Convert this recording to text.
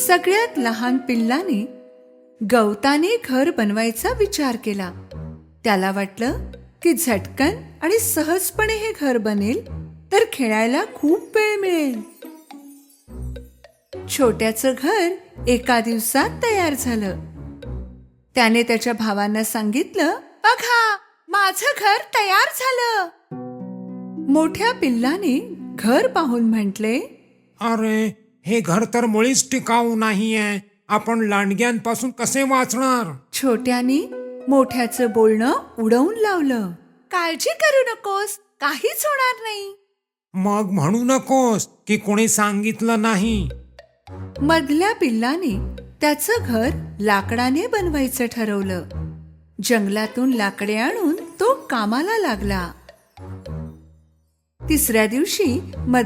सगळ्यात लहान पिल्लाने गवताने घर बनवायचा विचार केला. त्याला वाटलं की झटकन आणि सहजपणे हे घर बनेल तर खेळायला खूप वेळ मिळेल. छोट्याचं घर एका दिवसात तयार झालं. त्याने त्याच्या भावांना सांगितलं, बघा, माझं घर तयार झालं. मोठ्या पिल्लाने घर पाहून म्हटले, अरे, हे घर तर मुळीच टिकाऊ नाहीये. आपण लांडग्यांपासून कसे वाचणार? छोट्याने मोठ्याचं बोलणं उडवून लावलं. काळजी करू नकोस, काहीच होणार नाही. मग म्हणू नकोस की कोणी सांगितलं नाही. मधल्या पिल्लाने त्याचं घर लाकडाने बनवायचं ठरवलं. जंगलातून लाकडे आणून तो कामाला लागला. तिसऱ्या दिवशी